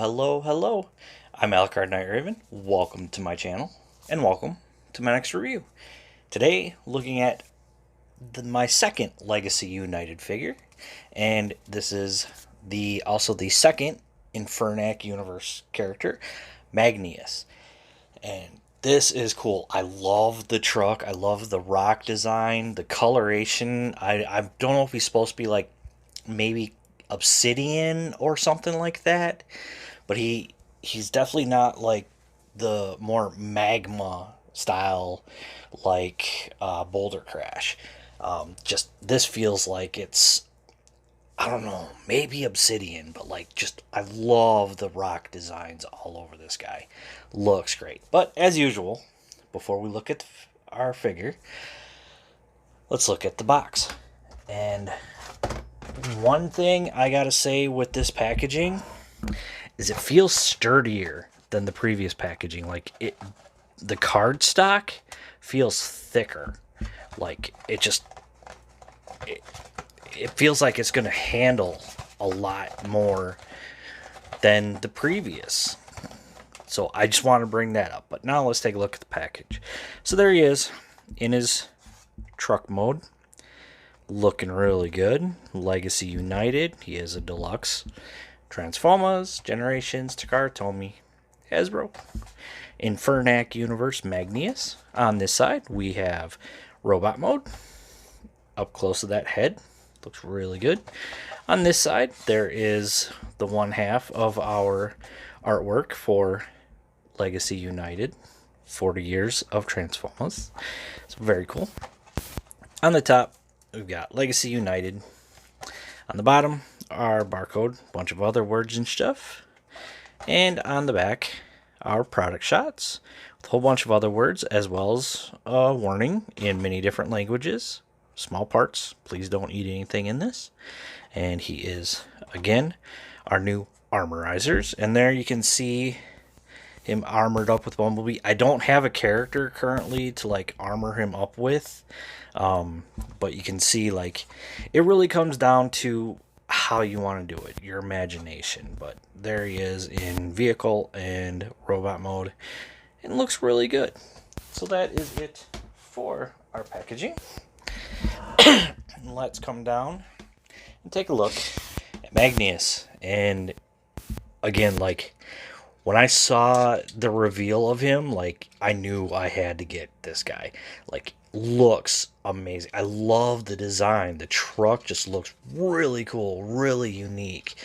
Hello. I'm Alucard Night Raven. Welcome to my channel, and welcome to my next review. Today, looking at my second Legacy United figure, and this is also the second Infernac universe character, Magneous. And this is cool. I love the truck. I love the rock design, the coloration. I don't know if he's supposed to be like maybe obsidian or something like that, but he's definitely not like the more magma style like Boulder Crash. Just this feels like it's, I don't know, maybe obsidian, but like just I love the rock designs all over this guy. Looks great. But as usual, before we look at our figure, let's look at the box. And one thing I gotta say with this packaging is it feels sturdier than the previous packaging. Like the card stock feels thicker. Like it feels like it's gonna handle a lot more than the previous. So I just want to bring that up. But now let's take a look at the package. So there he is in his truck mode. Looking really good. Legacy United. He is a deluxe. Transformers, Generations, Takara Tomy, Hasbro. Infernac Universe Magneous. On this side, we have Robot Mode. Up close to that head. Looks really good. On this side, there is the one half of our artwork for Legacy United. 40 years of Transformers. It's very cool. On the top, we've got Legacy United. On the bottom, our barcode, a bunch of other words and stuff. And on the back, our product shots with a whole bunch of other words, as well as a warning in many different languages. Small parts, please don't eat anything in this. And he is, again, our new armorizers. And there you can see him armored up with Bumblebee. I don't have a character currently to like armor him up with. But you can see like it really comes down to how you want to do it, your imagination. But there he is in vehicle and robot mode, and looks really good. So that is it for our packaging. Let's come down and take a look at Magneous. And again, like when I saw the reveal of him, like I knew I had to get this guy. Like looks amazing. I love the design. The truck just looks really cool, really unique.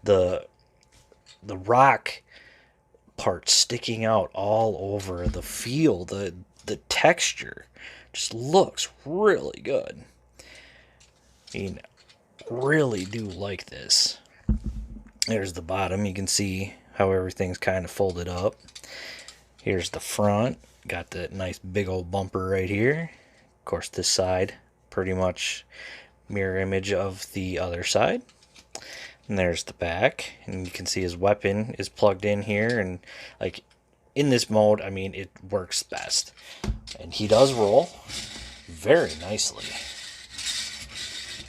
The rock part sticking out all over the feel, the texture just looks really good. I mean, really do like this. There's the bottom. You can see how everything's kind of folded up. Here's the front. Got that nice big old bumper right here. Of course, this side pretty much mirror image of the other side. And there's the back, and you can see his weapon is plugged in here, and like in this mode, I mean, it works best. And he does roll very nicely.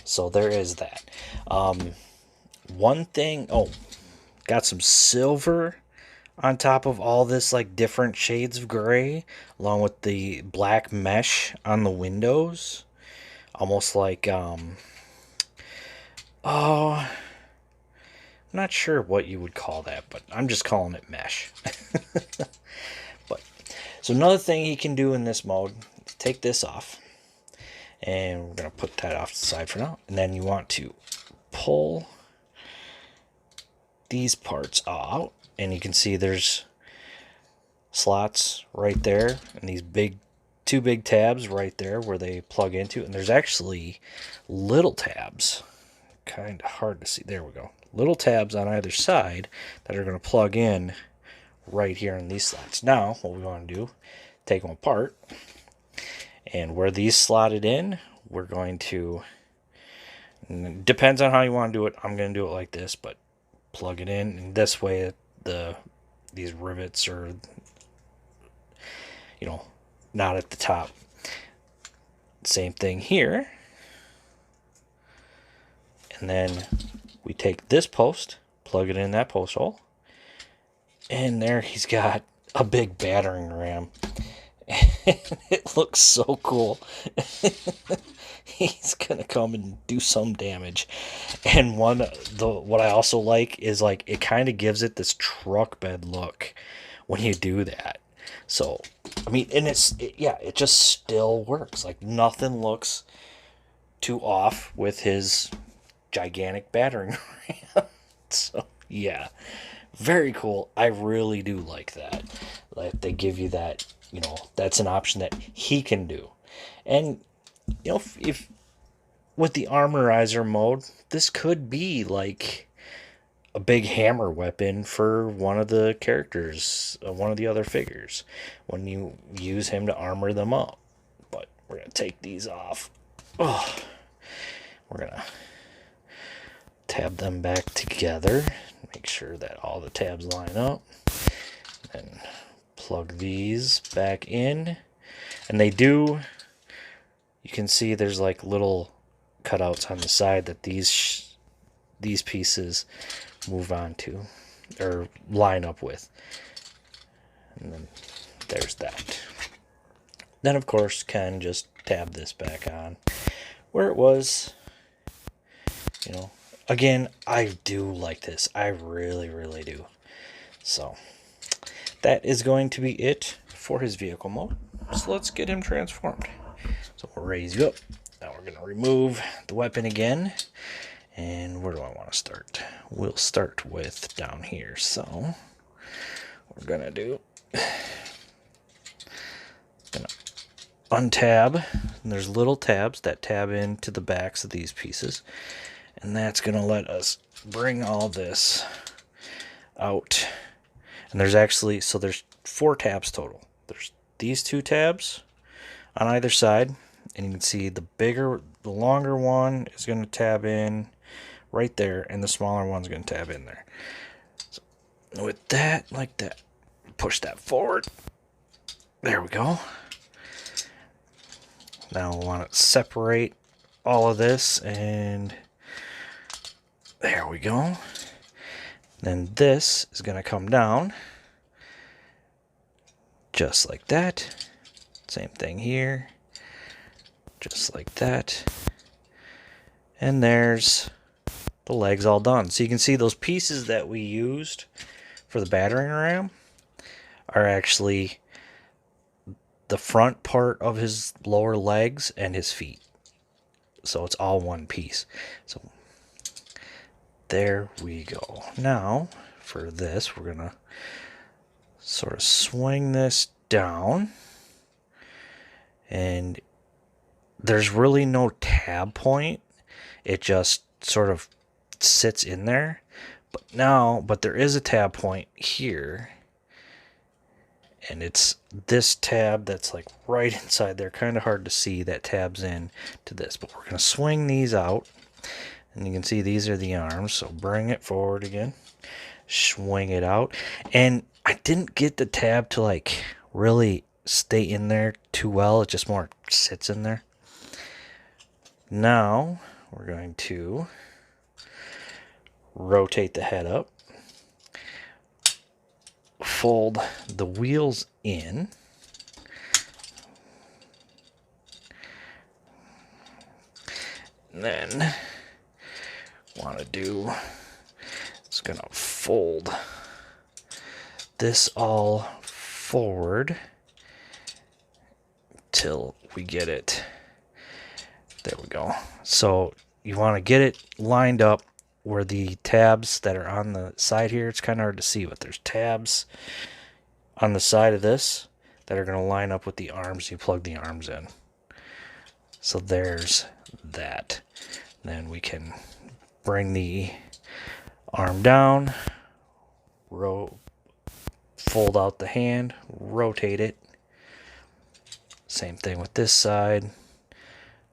So there is that. One thing, got some silver on top of all this, like different shades of gray, along with the black mesh on the windows. Almost like, I'm not sure what you would call that, but I'm just calling it mesh. But so another thing he can do in this mode is take this off, and we're going to put that off to the side for now. And then you want to pull these parts out, and you can see there's slots right there, and these two big tabs right there where they plug into. And there's actually little tabs, kind of hard to see. There we go. Little tabs on either side that are going to plug in right here in these slots. Now, what we want to do, take them apart, and where these slotted in, we're going to, depends on how you want to do it. I'm going to do it like this, but plug it in, and this way these rivets are, not at the top. Same thing here. And then we take this post, plug it in that post hole, And there he's got a big battering ram. And it looks so cool. He's gonna come and do some damage. And what I also like is like it kind of gives it this truck bed look when you do that. So I mean, and it just still works. Like nothing looks too off with his gigantic battering ram. So yeah, very cool. I really do like that. Like they give you that, that's an option that he can do. And if with the armorizer mode, this could be like a big hammer weapon for one of the characters, one of the other figures, when you use him to armor them up. But we're gonna take these off. Oh, we're gonna tab them back together. Make sure that all the tabs line up. And plug these back in. And they do, you can see there's like little cutouts on the side that these pieces move on to or line up with. And then there's that. Then of course Ken just tab this back on where it was. Again, I do like this. I really, really do. So that is going to be it for his vehicle mode. So let's get him transformed. So we'll raise you up. Now we're going to remove the weapon again. And where do I want to start? We'll start with down here. So we're going to do, untab. And there's little tabs that tab into the backs of these pieces. And that's going to let us bring all this out. And there's actually, so there's 4 tabs total. There's these 2 tabs on either side. And you can see the longer one is going to tab in right there. And the smaller one's going to tab in there. So with that, like that, push that forward. There we go. Now we want to separate all of this, and there we go. Then this is going to come down just like that. Same thing here. Just like that. And there's the legs all done. So you can see those pieces that we used for the battering ram are actually the front part of his lower legs and his feet. So it's all one piece. So there we go. Now for this, we're going to sort of swing this down. And there's really no tab point. It just sort of sits in there. But there is a tab point here. And it's this tab that's like right inside there. Kind of hard to see that tabs in to this. But we're going to swing these out. And you can see these are the arms. So bring it forward again. Swing it out. And I didn't get the tab to like really stay in there too well. It just more sits in there. Now we're going to rotate the head up. Fold the wheels in. And then want to do, it's going to fold this all forward till we get it. There we go. So you want to get it lined up where the tabs that are on the side here, it's kind of hard to see, but there's tabs on the side of this that are going to line up with the arms. You plug the arms in. So there's that. Then we can bring the arm down, fold out the hand, rotate it. Same thing with this side.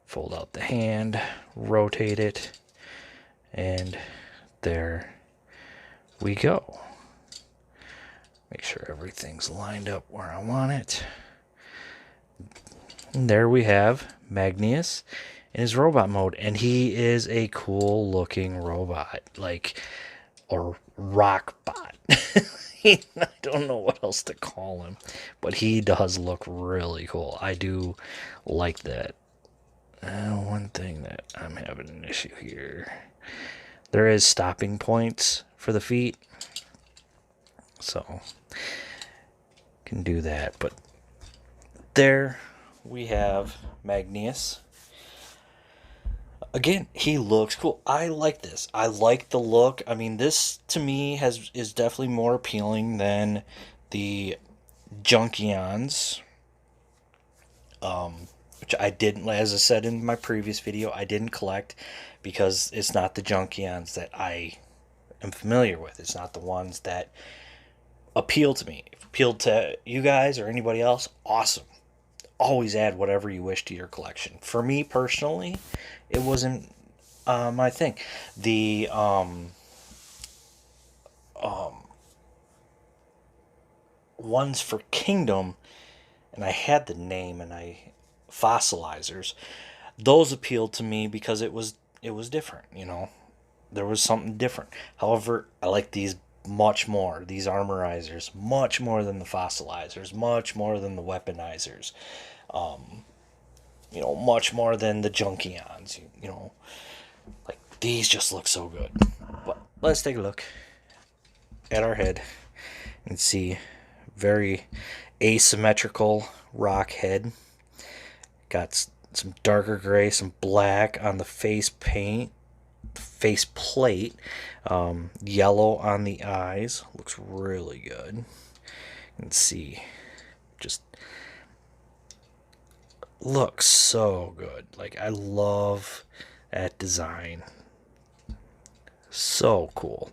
Fold out the hand, rotate it, and there we go. Make sure everything's lined up where I want it. And there we have Magneous in his robot mode, and he is a cool looking robot, like, or rock bot. I don't know what else to call him, but he does look really cool. I do like that. One thing that I'm having an issue here. There is stopping points for the feet, so can do that. But there we have Magneous. Again, he looks cool. I like this. I like the look. I mean, this to me is definitely more appealing than the Junkions, which I didn't, as I said in my previous video, I didn't collect because it's not the Junkions that I am familiar with. It's not the ones that appeal to me. If appealed to you guys or anybody else, awesome. Always add whatever you wish to your collection. For me personally, it wasn't my thing. The ones for Kingdom, and I had the name, and fossilizers. Those appealed to me because it was different. There was something different. However, I like these much more. These armorizers much more than the fossilizers, much more than the weaponizers. Much more than the Junkions. Like these just look so good. But let's take a look at our head and see. Very asymmetrical rock head. Got some darker gray, some black on the face paint, face plate. Yellow on the eyes. Looks really good. You can see. Just looks so good. Like, I love that design. So cool.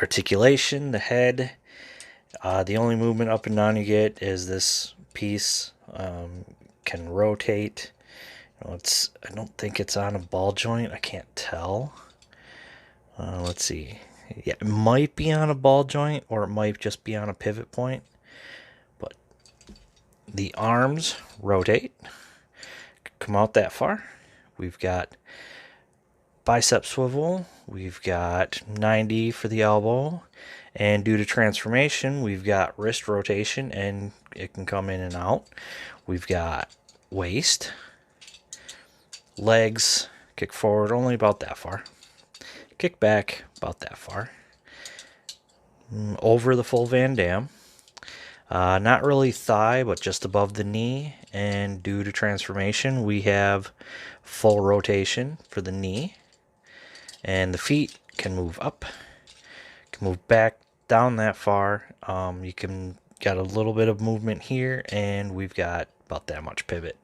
Articulation, the head. The only movement up and down you get is this piece. Can rotate. I don't think it's on a ball joint. I can't tell. Let's see. Yeah, it might be on a ball joint, or it might just be on a pivot point. But the arms rotate. Come out that far. We've got bicep swivel. We've got 90 for the elbow. And due to transformation, we've got wrist rotation, and it can come in and out. We've got waist. Legs, kick forward only about that far. Kick back about that far. Over the full Van Dam. Not really thigh, but just above the knee. And due to transformation, we have full rotation for the knee. And the feet can move up, can move back down that far. You can got a little bit of movement here, and we've got about that much pivot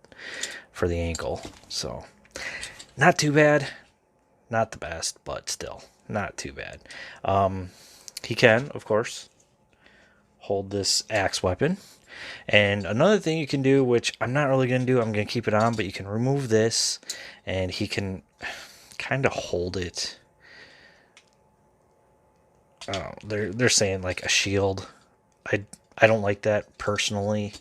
for the ankle. So not too bad. Not the best, but still not too bad. He can, of course, hold this axe weapon. And another thing you can do, which I'm not really going to do, I'm going to keep it on, but you can remove this, and he can kind of hold it. They're saying like a shield. I don't like that personally.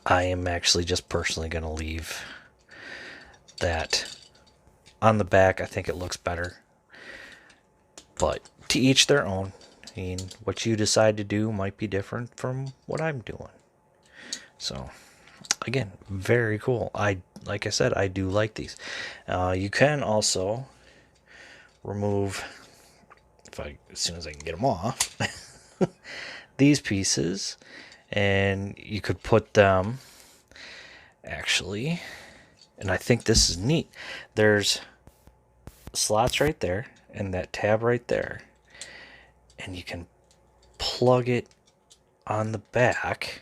I am actually just personally going to leave that on the back. I think it looks better. But to each their own. I mean, what you decide to do might be different from what I'm doing. So, again, very cool. Like I said, I do like these. You can also remove, as soon as I can get them off, these pieces, and you could put them, actually, and I think this is neat. There's slots right there, and that tab right there, and you can plug it on the back,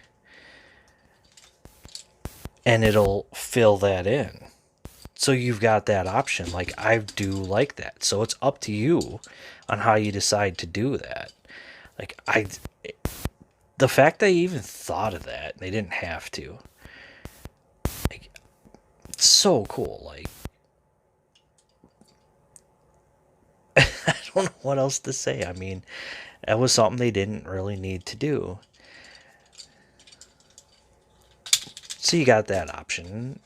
and it'll fill that in. So you've got that option. Like, I do like that. So it's up to you on how you decide to do that. Like, the fact they even thought of that, they didn't have to. Like, it's so cool. Like, I don't know what else to say. I mean, that was something they didn't really need to do. So you got that option.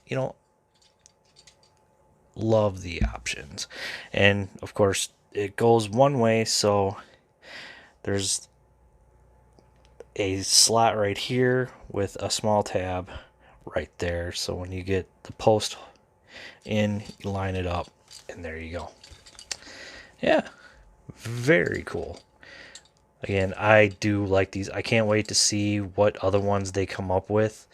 Love the options. And, of course, it goes one way, so there's a slot right here with a small tab right there. So when you get the post in, you line it up, and there you go. Yeah, very cool. Again, I do like these. I can't wait to see what other ones they come up with.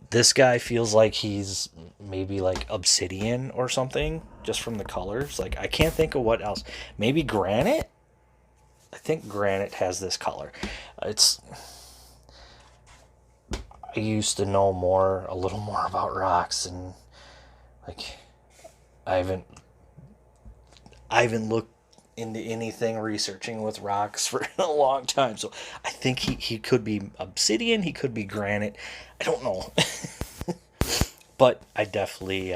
This guy feels like he's maybe like obsidian or something, just from the colors. Like, I can't think of what else. Maybe granite? I think granite has this color. It's... I used to know a little more about rocks, and like I haven't looked into anything researching with rocks for a long time. So I think he could be obsidian, he could be granite. I don't know. But I definitely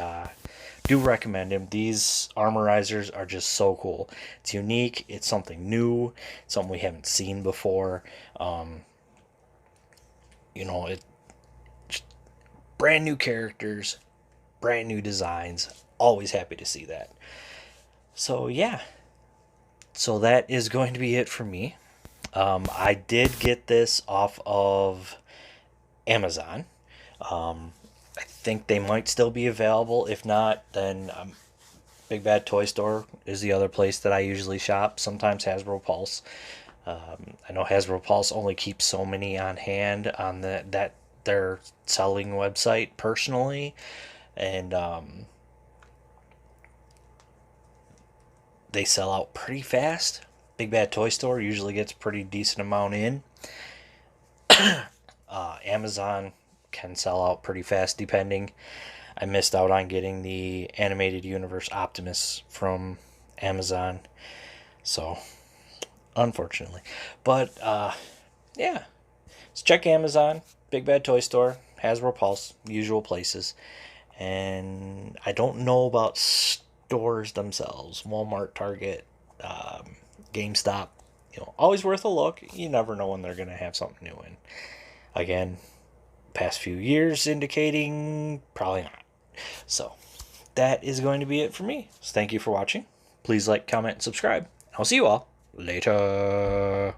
do recommend him. These armorizers are just so cool. It's unique. It's something new. It's something we haven't seen before. It brand new characters, brand new designs. Always happy to see that. So yeah. So that is going to be it for me. I did get this off of Amazon. I think they might still be available. If not, then Big Bad Toy Store is the other place that I usually shop. Sometimes Hasbro Pulse. I know Hasbro Pulse only keeps so many on hand on that their selling website personally, and they sell out pretty fast. Big Bad Toy Store usually gets pretty decent amount in. Amazon can sell out pretty fast depending. I missed out on getting the Animated Universe Optimus from Amazon, so unfortunately. But yeah, so check Amazon, Big Bad Toy Store, Hasbro Pulse, usual places. And I don't know about stores themselves, Walmart, Target, GameStop. Always worth a look. You never know when they're going to have something new in. Again, past few years indicating probably not. So that is going to be it for me. So thank you for watching. Please like, comment, and subscribe. I'll see you all later.